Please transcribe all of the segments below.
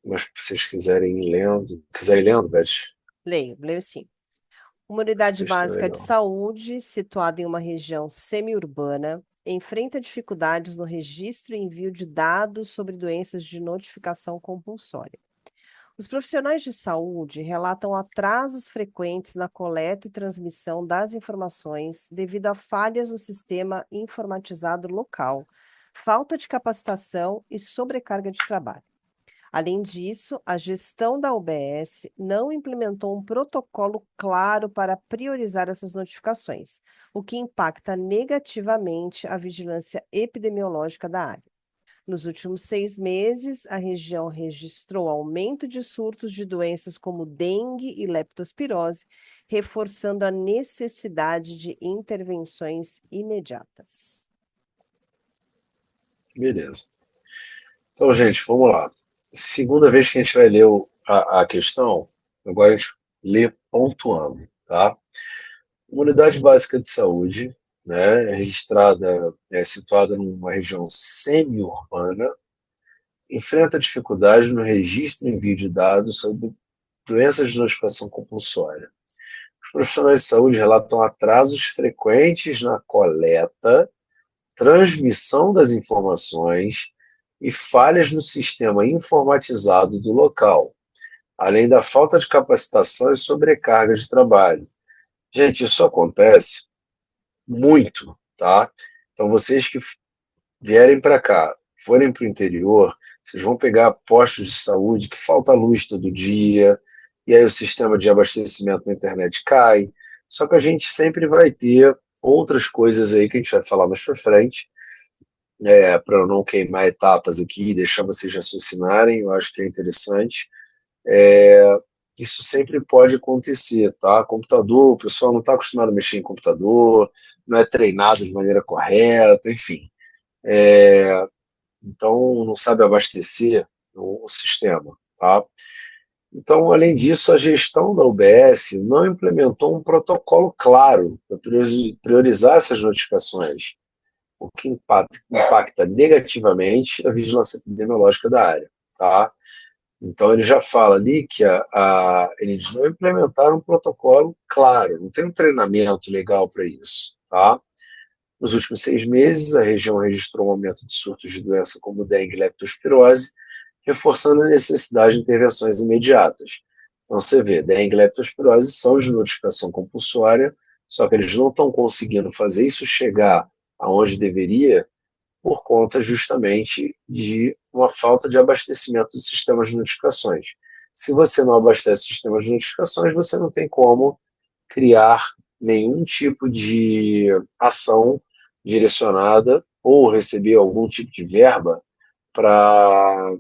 mas se vocês quiserem lendo, Beth, Leio sim. Uma esse unidade texto é básica de legal. saúde, situada em uma região semiurbana, enfrenta dificuldades no registro e envio de dados sobre doenças de notificação compulsória. Os profissionais de saúde relatam atrasos frequentes na coleta e transmissão das informações devido a falhas no sistema informatizado local, falta de capacitação e sobrecarga de trabalho. Além disso, a gestão da UBS não implementou um protocolo claro para priorizar essas notificações, o que impacta negativamente a vigilância epidemiológica da área. Nos últimos 6 meses, a região registrou aumento de surtos de doenças como dengue e leptospirose, reforçando a necessidade de intervenções imediatas. Beleza. Então, gente, vamos lá. Segunda vez que a gente vai ler a questão, agora a gente lê pontuando, tá? Uma unidade básica de saúde, né, registrada, situada numa região semi-urbana, enfrenta dificuldades no registro e envio de dados sobre doenças de notificação compulsória. Os profissionais de saúde relatam atrasos frequentes na coleta, transmissão das informações e falhas no sistema informatizado do local, além da falta de capacitação e sobrecarga de trabalho. Gente, isso acontece muito, tá? Então, vocês que vierem para cá, forem para o interior, vocês vão pegar postos de saúde que falta luz todo dia, e aí o sistema de abastecimento na internet cai. Só que a gente sempre vai ter outras coisas aí que a gente vai falar mais para frente, para eu não queimar etapas aqui e deixar vocês raciocinarem, eu acho que é interessante. Isso sempre pode acontecer, tá? Computador, o pessoal não está acostumado a mexer em computador, não é treinado de maneira correta, enfim. Então não sabe abastecer o sistema, tá? Então, além disso, a gestão da UBS não implementou um protocolo claro para priorizar essas notificações, o que impacta negativamente a vigilância epidemiológica da área, tá? Então ele já fala ali que eles não implementaram um protocolo claro, não tem um treinamento legal para isso, tá? Nos últimos 6 meses, a região registrou um aumento de surtos de doença como dengue e leptospirose, reforçando a necessidade de intervenções imediatas. Então você vê, dengue e leptospirose são de notificação compulsória, só que eles não estão conseguindo fazer isso chegar aonde deveria por conta justamente de uma falta de abastecimento dos sistemas de notificações. Se você não abastece o sistema de notificações, você não tem como criar nenhum tipo de ação direcionada ou receber algum tipo de verba para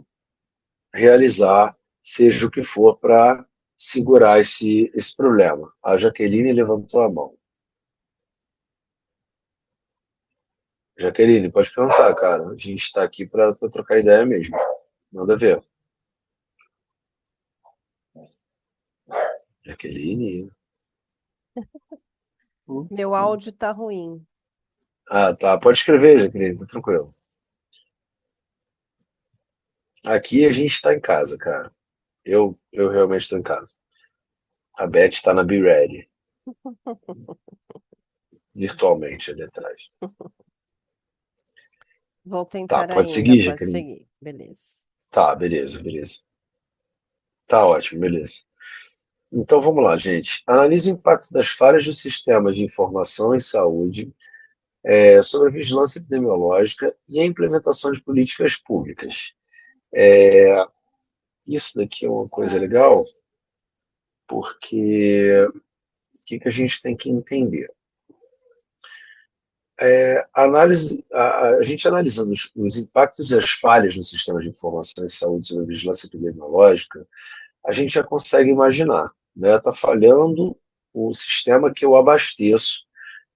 realizar, seja o que for, para segurar esse problema. A Jaqueline levantou a mão. Jaqueline, pode perguntar, cara. A gente está aqui para trocar ideia mesmo. Nada a ver. Jaqueline. Hum, Meu hum. áudio tá ruim. Ah, tá. Pode escrever, Jaqueline, tá tranquilo. Aqui a gente está em casa, cara. Eu realmente estou em casa. A Beth está na Be Ready, virtualmente ali atrás. Vou Tá, tentar pode ainda, seguir, pode Jaqueline. seguir. Beleza. Tá, beleza, beleza. Tá ótimo, beleza. Então vamos lá, gente. Analise o impacto das falhas do sistema de informação em saúde sobre a vigilância epidemiológica e a implementação de políticas públicas. Isso daqui é uma coisa legal, porque o que a gente tem que entender? A gente analisando os impactos das falhas no sistema de informação em saúde sobre a vigilância epidemiológica, a gente já consegue imaginar, né? Está falhando o sistema que eu abasteço,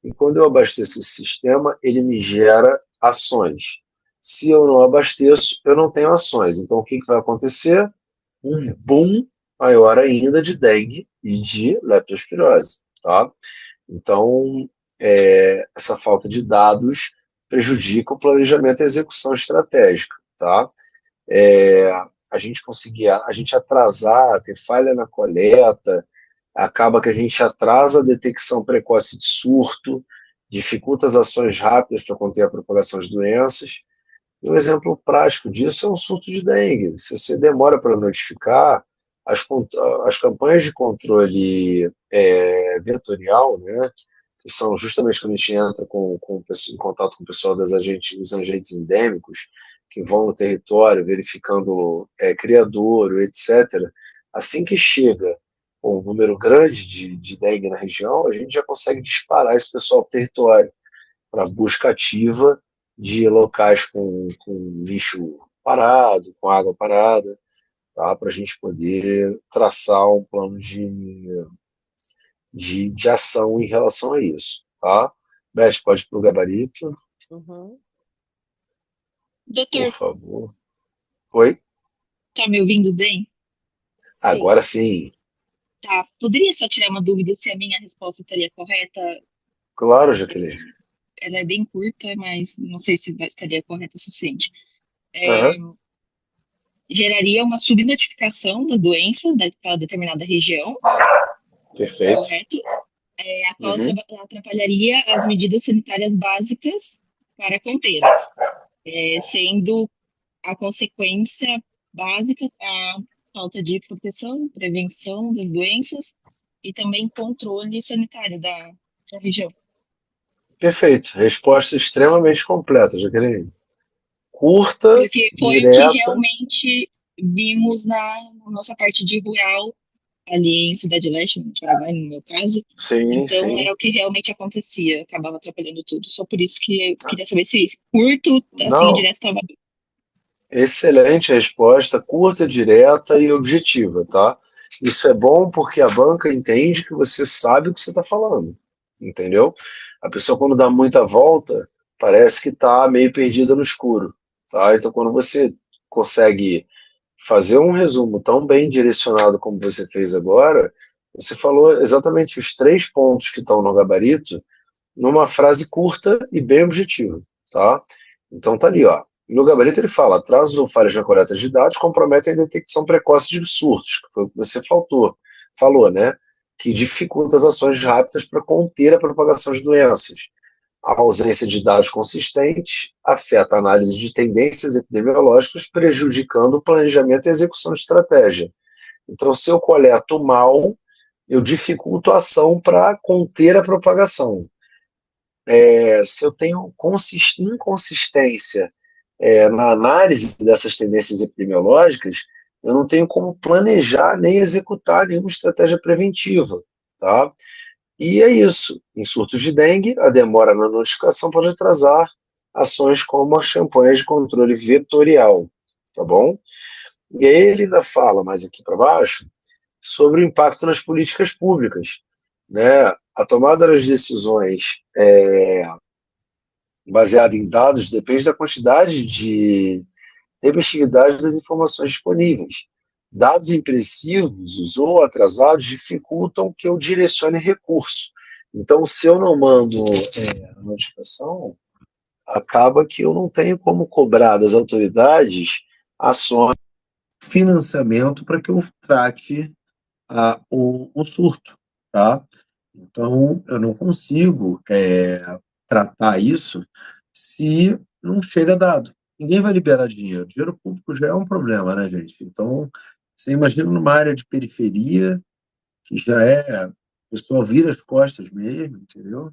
e quando eu abasteço esse sistema, ele me gera ações. Se eu não abasteço, eu não tenho ações. Então, o que vai acontecer? Um boom maior ainda de dengue e de leptospirose, tá? Então, essa falta de dados prejudica o planejamento e a execução estratégica, tá? a gente conseguir, a gente atrasar, ter falha na coleta, acaba que a gente atrasa a detecção precoce de surto, dificulta as ações rápidas para conter a propagação de doenças. E um exemplo prático disso é um surto de dengue. Se você demora para notificar, as, as campanhas de controle vetorial, né, que são justamente quando a gente entra em contato com o pessoal dos agentes endêmicos, que vão no território verificando criadouro, etc. Assim que chega um número grande de dengue na região, a gente já consegue disparar esse pessoal para o território, para busca ativa de locais com lixo parado, com água parada, tá? Para a gente poder traçar um plano de ação em relação a isso. Tá? Beth, pode ir para o gabarito, Uhum. por Doutor, favor. Oi? tá me ouvindo bem? Sim. Agora sim. Tá. Poderia só tirar uma dúvida se a minha resposta estaria correta? Claro, Jaqueline. Ela é bem curta, mas não sei se estaria correta o suficiente. É, Uhum. geraria uma subnotificação das doenças daquela determinada região, Perfeito. correto? A qual Uhum. atrapalharia as medidas sanitárias básicas para contê-las, sendo a consequência básica a falta de proteção, prevenção das doenças e também controle sanitário da região. Perfeito. Resposta extremamente completa, Jaqueline. Curta, Porque foi o que direta. realmente vimos na nossa parte de rural, ali em Cidade Leste, no Paraguai, no meu caso. Sim, Então, sim. era o que realmente acontecia, acabava atrapalhando tudo. Só por isso que eu queria saber se curto, assim, e Não, direto estava. excelente resposta, curta, direta e objetiva, tá? Isso é bom porque a banca entende que você sabe o que você está falando, entendeu? A pessoa, quando dá muita volta, parece que está meio perdida no escuro, tá? Então, quando você consegue fazer um resumo tão bem direcionado como você fez agora, você falou exatamente os 3 pontos que estão no gabarito numa frase curta e bem objetiva, tá? Então tá ali, ó. No gabarito ele fala: atrasos ou falhas na coleta de dados comprometem a detecção precoce de surtos, que foi o que você falou, né? Que dificulta as ações rápidas para conter a propagação de doenças. A ausência de dados consistentes afeta a análise de tendências epidemiológicas, prejudicando o planejamento e execução de estratégia. Então, se eu coleto mal, eu dificulto a ação para conter a propagação. Se eu tenho inconsistência na análise dessas tendências epidemiológicas, eu não tenho como planejar nem executar nenhuma estratégia preventiva, tá? E é isso. Em surtos de dengue, a demora na notificação pode atrasar ações como as campanhas de controle vetorial, tá bom? E aí ele ainda fala mais aqui para baixo sobre o impacto nas políticas públicas, né? A tomada das decisões baseada em dados depende da quantidade de tempestividade das informações disponíveis. Dados imprecisos ou atrasados dificultam que eu direcione recurso. Então, se eu não mando a notificação, acaba que eu não tenho como cobrar das autoridades ações de financiamento para que eu trate o surto, tá? Então, eu não consigo tratar isso se não chega dado. Ninguém vai liberar dinheiro. Dinheiro público já é um problema, né, gente? Então, você imagina numa área de periferia, que já o pessoal vira as costas mesmo, entendeu?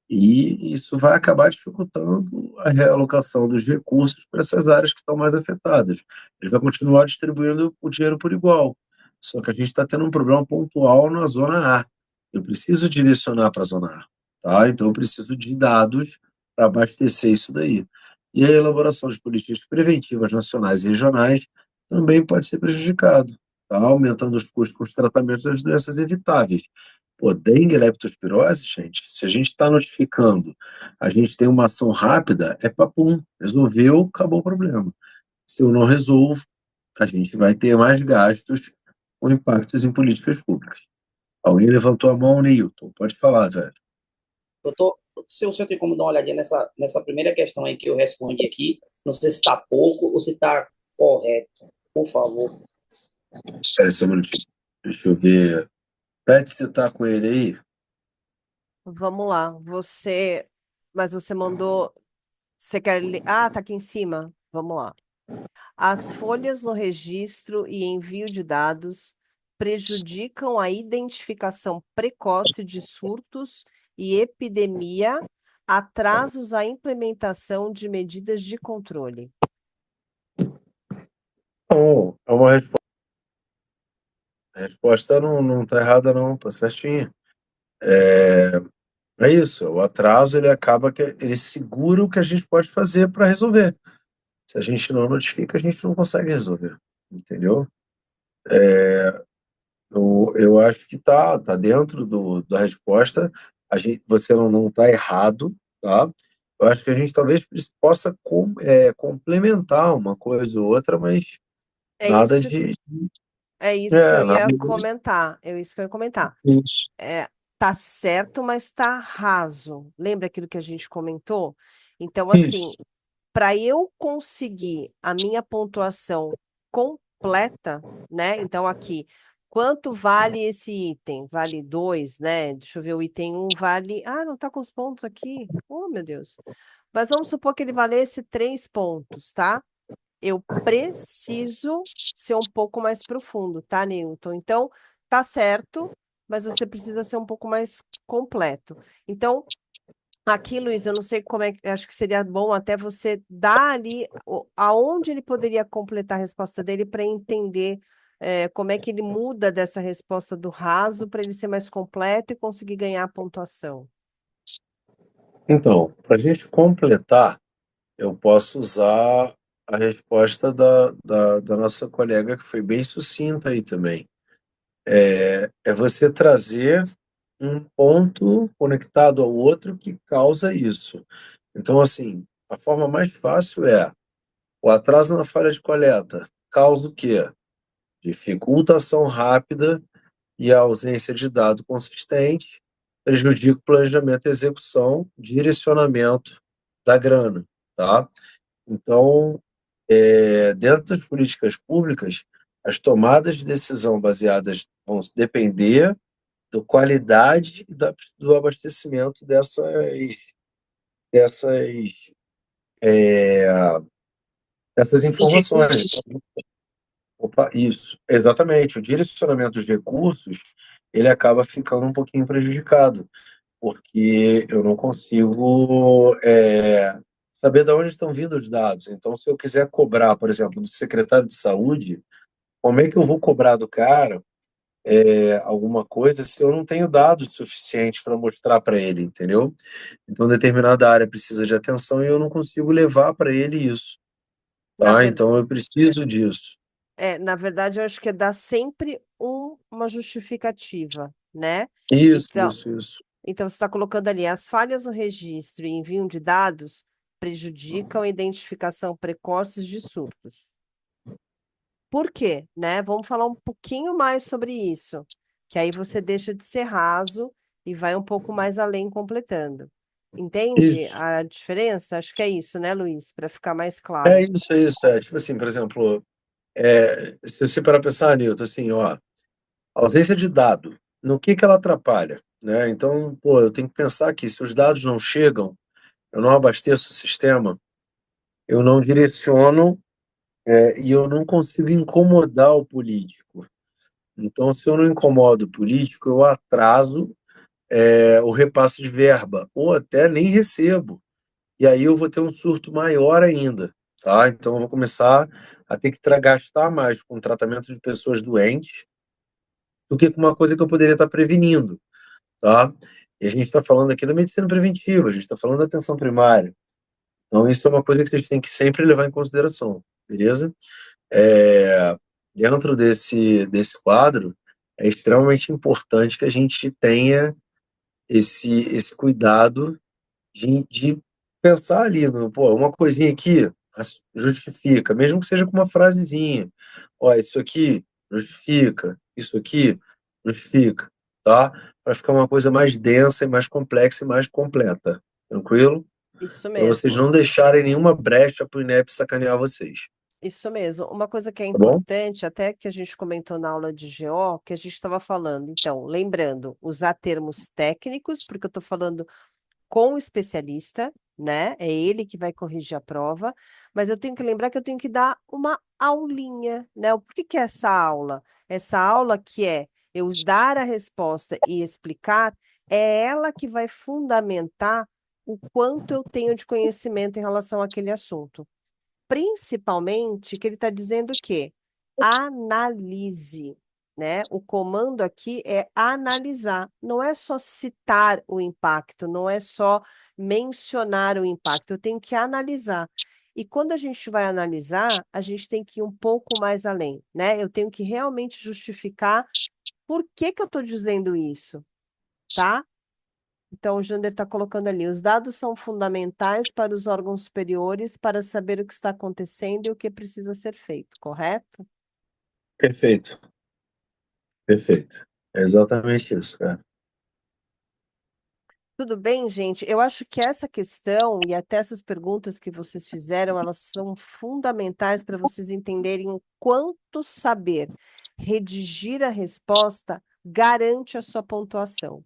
E isso vai acabar dificultando a realocação dos recursos para essas áreas que estão mais afetadas. Ele vai continuar distribuindo o dinheiro por igual, só que a gente está tendo um problema pontual na zona A. Eu preciso direcionar para a zona A, tá? Então eu preciso de dados para abastecer isso daí. E a elaboração de políticas preventivas nacionais e regionais também pode ser prejudicado, tá? Aumentando os custos com os tratamentos das doenças evitáveis. Pô, dengue e leptospirose, gente, se a gente está notificando, a gente tem uma ação rápida, é papum, resolveu, acabou o problema. Se eu não resolvo, a gente vai ter mais gastos com impactos em políticas públicas. Alguém levantou a mão, Neilton, pode falar, velho. Doutor, se o senhor tem como dar uma olhadinha nessa primeira questão aí que eu respondi aqui, não sei se está pouco ou se está correto. por favor. Espera só um minutinho. Deixa eu ver. Pede se tá com ele aí. Vamos lá. Mas você mandou. Você quer ler? Ah, tá aqui em cima. Vamos lá. As folhas no registro e envio de dados prejudicam a identificação precoce de surtos e epidemia, atrasos à implementação de medidas de controle. Não, é uma resposta. A resposta não tá errada, não, tá certinha. É isso, o atraso ele acaba que ele segura o que a gente pode fazer para resolver. Se a gente não notifica, a gente não consegue resolver, entendeu? Eu acho que tá dentro da resposta. Você não tá errado, tá? Eu acho que a gente talvez possa complementar uma coisa ou outra, mas É nada isso, de. é isso que eu Nada ia de comentar. É isso que eu ia comentar. isso. É, tá certo, mas tá raso. Lembra aquilo que a gente comentou? Então, assim, Isso. para eu conseguir a minha pontuação completa, né? Então, aqui, quanto vale esse item? Vale 2, né? Deixa eu ver, o item 1 vale. Ah, não tá com os pontos aqui. Oh, meu Deus. Mas vamos supor que ele valesse 3 pontos, tá? Eu preciso ser um pouco mais profundo, tá, Newton? Então, tá certo, mas você precisa ser um pouco mais completo. Então, aqui, Luiz, eu não sei como é que, acho que seria bom até você dar ali aonde ele poderia completar a resposta dele para entender como é que ele muda dessa resposta do raso para ele ser mais completo e conseguir ganhar a pontuação. Então, para a gente completar, eu posso usar a resposta da nossa colega, que foi bem sucinta aí também. É você trazer um ponto conectado ao outro que causa isso. Então, assim, a forma mais fácil é o atraso na falha de coleta causa o quê? Dificulta a ação rápida e a ausência de dado consistente prejudica o planejamento e execução, direcionamento da grana, tá? Então, dentro das políticas públicas, as tomadas de decisão baseadas vão depender da qualidade e do abastecimento dessas, dessas Dos informações. recursos. Opa, isso, exatamente. O direcionamento dos recursos, ele acaba ficando um pouquinho prejudicado, porque eu não consigo saber de onde estão vindo os dados. Então, se eu quiser cobrar, por exemplo, do secretário de saúde, como é que eu vou cobrar do cara alguma coisa se eu não tenho dados suficientes para mostrar para ele, entendeu? Então, determinada área precisa de atenção e eu não consigo levar para ele isso, Na tá? ver- Então, eu preciso disso. na verdade, eu acho que é dar sempre uma justificativa, né? Isso, Então, isso, isso. Então, você está colocando ali, as falhas no registro e envio de dados prejudicam a identificação precoce de surtos. Por quê, né? Vamos falar um pouquinho mais sobre isso, que aí você deixa de ser raso e vai um pouco mais além completando. Entende Isso. a diferença? Acho que é isso, né, Luiz? Para ficar mais É claro. isso, é isso. Tipo assim, por exemplo, se você parar pra pensar, Nilton, assim, ó, ausência de dado, no que ela atrapalha, né? Então, pô, eu tenho que pensar que se os dados não chegam, eu não abasteço o sistema, eu não direciono, e eu não consigo incomodar o político. Então, se eu não incomodo o político, eu atraso, o repasse de verba, ou até nem recebo. E aí eu vou ter um surto maior ainda, tá? Então eu vou começar a ter que gastar mais com tratamento de pessoas doentes do que com uma coisa que eu poderia estar prevenindo, tá? E a gente está falando aqui da medicina preventiva, a gente está falando da atenção primária. Então isso é uma coisa que a gente tem que sempre levar em consideração, beleza? É, dentro desse quadro, é extremamente importante que a gente tenha esse cuidado de pensar ali no, pô, uma coisinha aqui justifica, mesmo que seja com uma frasezinha. Ó, isso aqui justifica, isso aqui justifica, tá? Para ficar uma coisa mais densa e mais complexa e mais completa. Tranquilo? Isso Para vocês mesmo. não deixarem nenhuma brecha para o INEP sacanear vocês. Isso mesmo. Uma coisa que é Tá bom? importante, até que a gente comentou na aula de GO, que a gente estava falando. Então, lembrando, usar termos técnicos, porque eu estou falando com o especialista, né? É ele que vai corrigir a prova, mas eu tenho que lembrar que eu tenho que dar uma aulinha, né? O que que é essa aula? Essa aula que é eu dar a resposta e explicar, é ela que vai fundamentar o quanto eu tenho de conhecimento em relação àquele assunto. Principalmente que ele está dizendo que analise, né? O comando aqui é analisar, não é só citar o impacto, não é só mencionar o impacto, eu tenho que analisar. E quando a gente vai analisar, a gente tem que ir um pouco mais além, né? Eu tenho que realmente justificar por que que eu estou dizendo isso, tá? Então, o Jander está colocando ali: os dados são fundamentais para os órgãos superiores para saber o que está acontecendo e o que precisa ser feito, correto? Perfeito, perfeito. É exatamente isso, cara. Tudo bem, gente? Eu acho que essa questão e até essas perguntas que vocês fizeram, elas são fundamentais para vocês entenderem o quanto saber redigir a resposta garante a sua pontuação,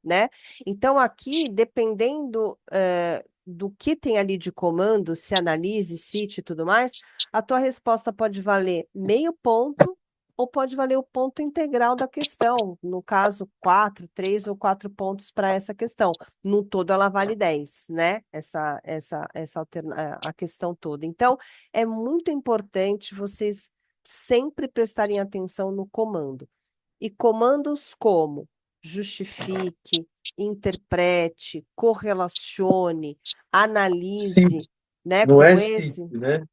né? Então, aqui, dependendo, do que tem ali de comando, se analise, cite e tudo mais, a tua resposta pode valer meio ponto ou pode valer o ponto integral da questão. No caso, 3 ou 4 pontos para essa questão. No todo, ela vale 10, né? A questão toda. Então, é muito importante vocês sempre prestarem atenção no comando. E comandos como justifique, interprete, correlacione, Sim, analise, né? não é Como sim, esse, né?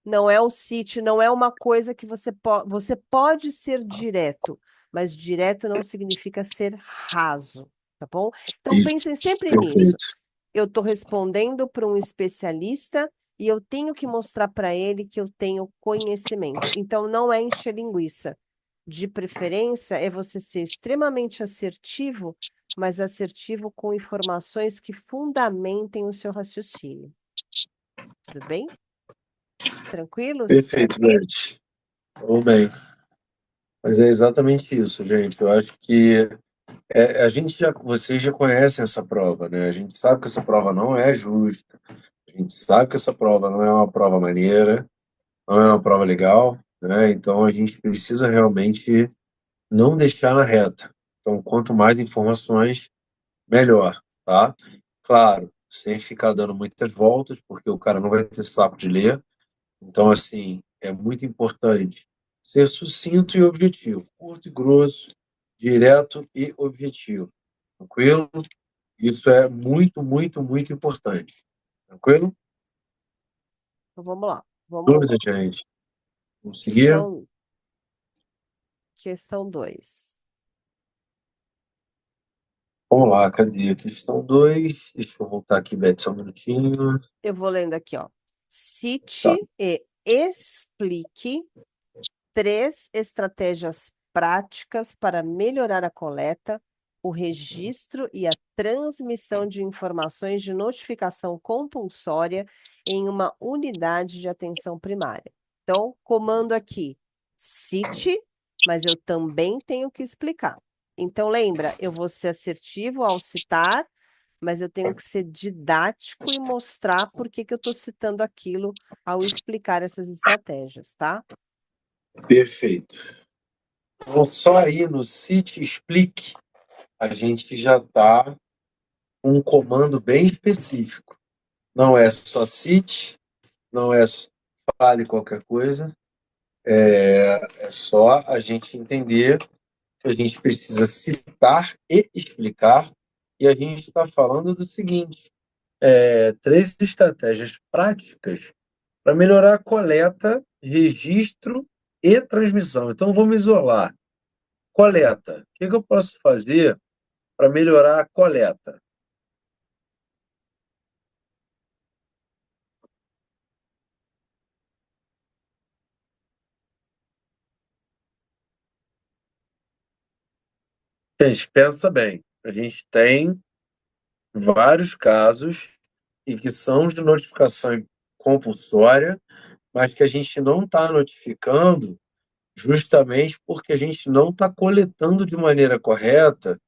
não é o cite, não é uma coisa que você pode ser direto, mas direto não significa ser raso, tá bom? Então Isso, pensem sempre nisso. perfeito. Eu estou respondendo para um especialista e eu tenho que mostrar para ele que eu tenho conhecimento. Então não é encher linguiça. De preferência é você ser extremamente assertivo, mas assertivo com informações que fundamentem o seu raciocínio. Tudo bem? Tranquilos? Perfeito, gente. Tudo bem. Mas é exatamente isso, gente. Eu acho que vocês já conhecem essa prova, né? A gente sabe que essa prova não é justa. A gente sabe que essa prova não é uma prova maneira, não é uma prova legal, né? Então a gente precisa realmente não deixar na reta. Então, quanto mais informações, melhor, tá? Claro, sem ficar dando muitas voltas, porque o cara não vai ter saco de ler. Então, assim, é muito importante ser sucinto e objetivo, curto e grosso, direto e objetivo. Tranquilo? Isso é muito, muito, muito importante. Tranquilo? Então vamos lá. Dúvida, gente? Vamos seguir? Questão, questão 2. Vamos lá, cadê? Questão 2. Deixa eu voltar aqui, Beth, só um minutinho. Eu vou lendo aqui, ó. Tá. Cite e explique 3 estratégias práticas para melhorar a coleta, o registro e a transmissão de informações de notificação compulsória em uma unidade de atenção primária. Então, comando aqui, cite, mas eu também tenho que explicar. Então, lembra, eu vou ser assertivo ao citar, mas eu tenho que ser didático e mostrar por que que eu estou citando aquilo ao explicar essas estratégias, tá? Perfeito. Então, só aí no Cite Explique, a gente já está com um comando bem específico. Não é só cite, não é só fale qualquer coisa, é só a gente entender que a gente precisa citar e explicar, e a gente está falando do seguinte: 3 estratégias práticas para melhorar a coleta, registro e transmissão. Então, vamos isolar. Coleta. O que eu posso fazer para melhorar a coleta? Gente, pensa bem. A gente tem vários casos e que são de notificação compulsória, mas que a gente não está notificando justamente porque a gente não está coletando de maneira correta,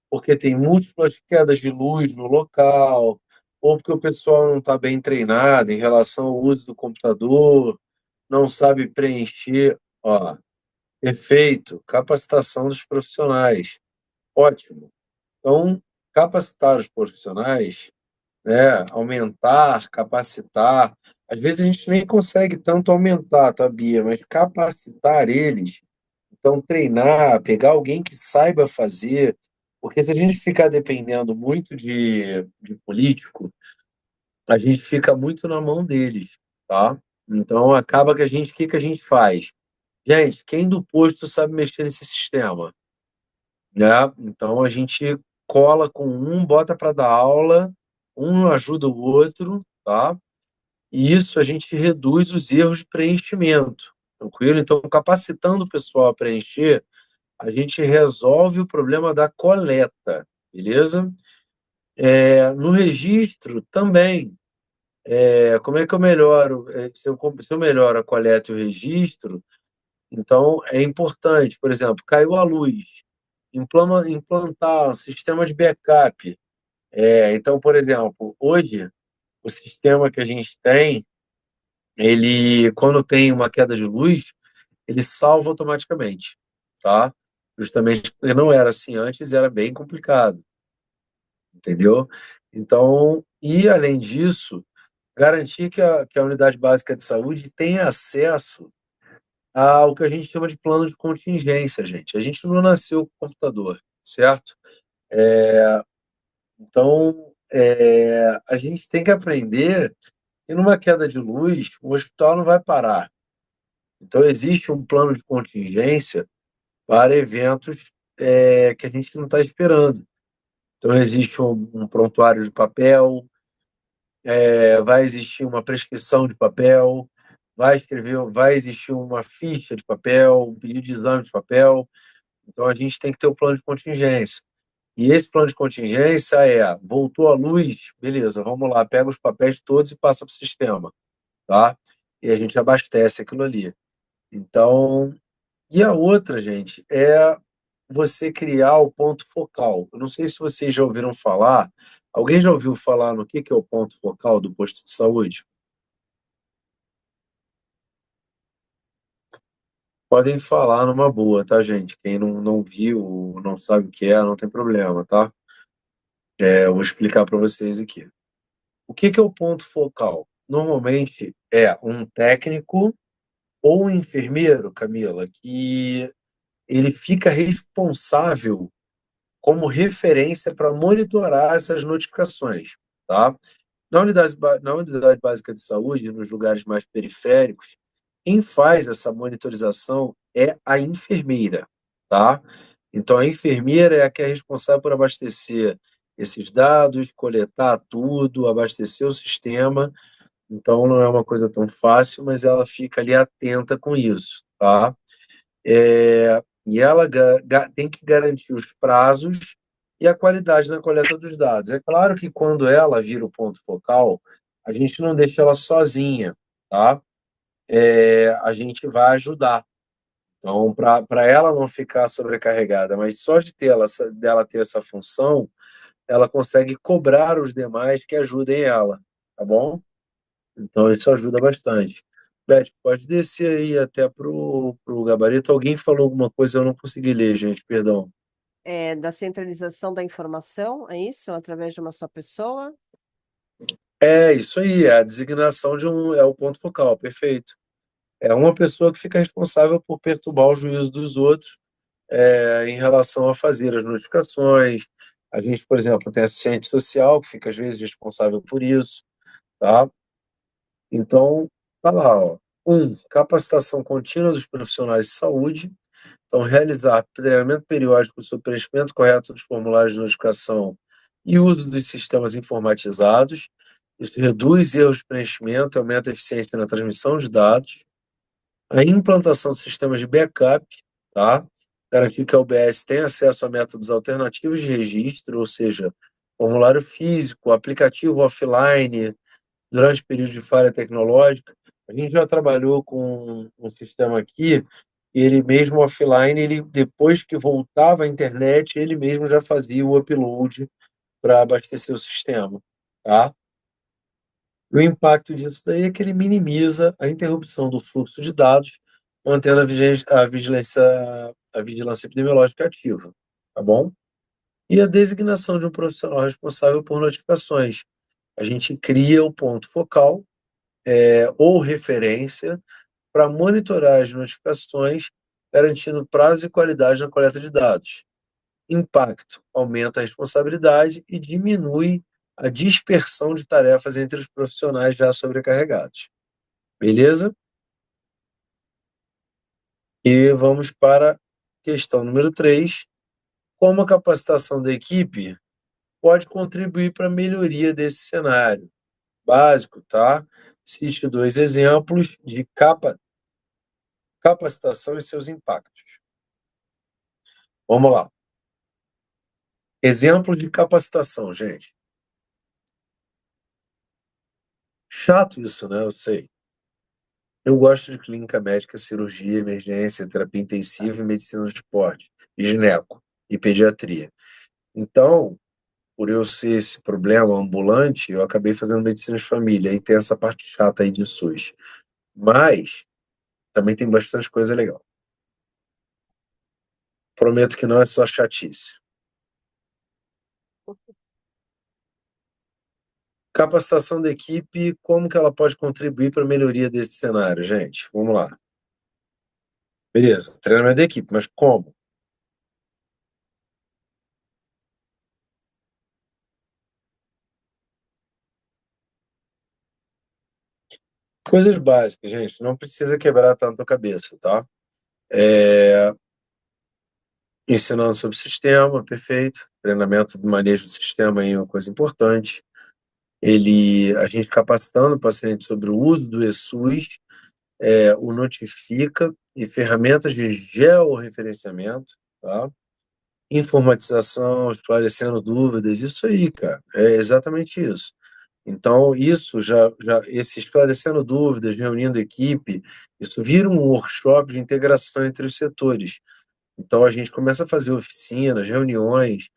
porque tem múltiplas quedas de luz no local, ou porque o pessoal não está bem treinado em relação ao uso do computador, não sabe preencher. Ó, perfeito, capacitação dos profissionais. Ótimo. Então, capacitar os profissionais, né, aumentar, capacitar. Às vezes a gente nem consegue tanto aumentar, tá, Bia? Mas capacitar eles, então treinar, pegar alguém que saiba fazer, porque se a gente ficar dependendo muito de político, a gente fica muito na mão deles, tá? Então acaba que o que que a gente faz? Gente, quem do posto sabe mexer nesse sistema, né? Então a gente cola com um, bota para dar aula, um ajuda o outro, tá? E isso a gente reduz os erros de preenchimento, tranquilo? Então, capacitando o pessoal a preencher, a gente resolve o problema da coleta, beleza? No registro também. Como é que eu melhoro? Se eu melhoro a coleta e o registro, então é importante, por exemplo, caiu a luz, implantar um sistema de backup. Então, por exemplo, hoje o sistema que a gente tem, ele, quando tem uma queda de luz, ele salva automaticamente, tá? Justamente porque não era assim antes, era bem complicado, entendeu? Então, e além disso, garantir que a unidade básica de saúde tenha acesso ao que a gente chama de plano de contingência, gente. A gente não nasceu com computador, certo? Então, a gente tem que aprender que numa queda de luz, o hospital não vai parar. Então, existe um plano de contingência para eventos que a gente não está esperando. Então, existe um prontuário de papel, vai existir uma prescrição de papel, vai existir uma ficha de papel, um pedido de exame de papel. Então, a gente tem que ter o plano de contingência. E esse plano de contingência voltou a luz, beleza, vamos lá, pega os papéis todos e passa para o sistema, tá? E a gente abastece aquilo ali. Então, e a outra, gente, é você criar o ponto focal. Eu não sei se vocês já ouviram falar, alguém já ouviu falar no que é o ponto focal do posto de saúde? Podem falar numa boa, tá, gente? Quem não viu, não sabe o que não tem problema, tá? Eu vou explicar para vocês aqui. O que é o ponto focal? Normalmente é um técnico ou um enfermeiro, Camila, que ele fica responsável como referência para monitorar essas notificações, tá? Na unidade básica de saúde, nos lugares mais periféricos, quem faz essa monitorização é a enfermeira, tá? Então, a enfermeira é a que é responsável por abastecer esses dados, coletar tudo, abastecer o sistema. Então, não é uma coisa tão fácil, mas ela fica ali atenta com isso, tá? E ela tem que garantir os prazos e a qualidade na coleta dos dados. É claro que quando ela vira o ponto focal, a gente não deixa ela sozinha, tá? A gente vai ajudar. Então, para ela não ficar sobrecarregada, mas só de dela ter essa função, ela consegue cobrar os demais que ajudem ela, tá bom? Então, isso ajuda bastante. Beth, pode descer aí até pro gabarito. Alguém falou alguma coisa, eu não consegui ler, gente, perdão. Da centralização da informação, é isso? Através de uma só pessoa? É isso aí, é a designação é o ponto focal, perfeito. É uma pessoa que fica responsável por perturbar o juízo dos outros em relação a fazer as notificações. A gente, por exemplo, tem assistente social que fica às vezes responsável por isso, tá? Então, tá lá, ó. Capacitação contínua dos profissionais de saúde. Então, realizar treinamento periódico sobre o preenchimento correto dos formulários de notificação e uso dos sistemas informatizados. Isso reduz erros de preenchimento e aumenta a eficiência na transmissão de dados. A implantação de sistemas de backup, tá? Garantir que a UBS tenha acesso a métodos alternativos de registro, ou seja, formulário físico, aplicativo offline, durante período de falha tecnológica. A gente já trabalhou com um sistema aqui, e ele mesmo offline, ele, depois que voltava à internet, ele mesmo já fazia o upload para abastecer o sistema, tá? O impacto disso daí é que ele minimiza a interrupção do fluxo de dados, mantendo a vigilância epidemiológica ativa, tá bom? E a designação de um profissional responsável por notificações. A gente cria o ponto focal, ou referência para monitorar as notificações, garantindo prazo e qualidade na coleta de dados. Impacto: aumenta a responsabilidade e diminui a dispersão de tarefas entre os profissionais já sobrecarregados. Beleza? E vamos para a questão número 3. Como a capacitação da equipe pode contribuir para a melhoria desse cenário? Básico, tá? Cite 2 exemplos de capacitação e seus impactos. Vamos lá. Exemplo de capacitação, gente. Chato isso, né? Eu sei. Eu gosto de clínica médica, cirurgia, emergência, terapia intensiva e medicina do esporte, e gineco, e pediatria. Então, por eu ser esse problema ambulante, eu acabei fazendo medicina de família, aí tem essa parte chata aí de SUS. Mas também tem bastante coisa legal. Prometo que não é só chatice. Capacitação da equipe, como que ela pode contribuir para a melhoria desse cenário, gente? Vamos lá. Beleza, treinamento da equipe, mas como? Coisas básicas, gente, não precisa quebrar tanto a cabeça, tá? Ensinando sobre o sistema, perfeito. Treinamento do manejo do sistema aí é uma coisa importante. A gente capacitando o paciente sobre o uso do eSUS, o notifica e ferramentas de georreferenciamento, tá? Informatização, esclarecendo dúvidas, isso aí, cara, é exatamente isso. Então, isso esse esclarecendo dúvidas, reunindo equipe, isso vira um workshop de integração entre os setores. Então, a gente começa a fazer oficinas, reuniões,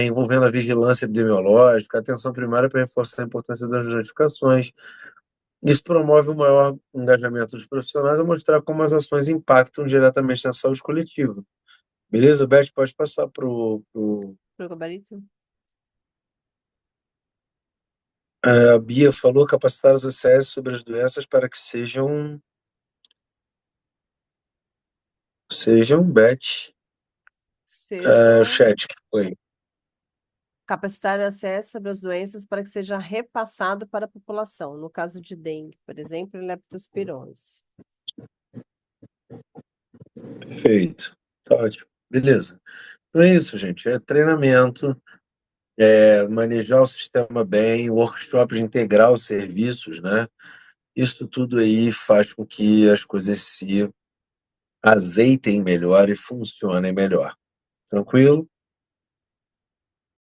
envolvendo a vigilância epidemiológica, a atenção primária para reforçar a importância das notificações. Isso promove um maior engajamento dos profissionais a mostrar como as ações impactam diretamente na saúde coletiva. Beleza, Beth? Pode passar pro... Pro gabarito? A Bia falou capacitar os ACS sobre as doenças para que sejam, Beth, o Sejam chat que foi. capacitar acesso sobre as doenças para que seja repassado para a população, no caso de dengue, por exemplo, e leptospirose. Perfeito. Tá ótimo. Beleza. Então é isso, gente. É treinamento, manejar o sistema bem, workshop de integrar os serviços, né? Isso tudo aí faz com que as coisas se azeitem melhor e funcionem melhor. Tranquilo?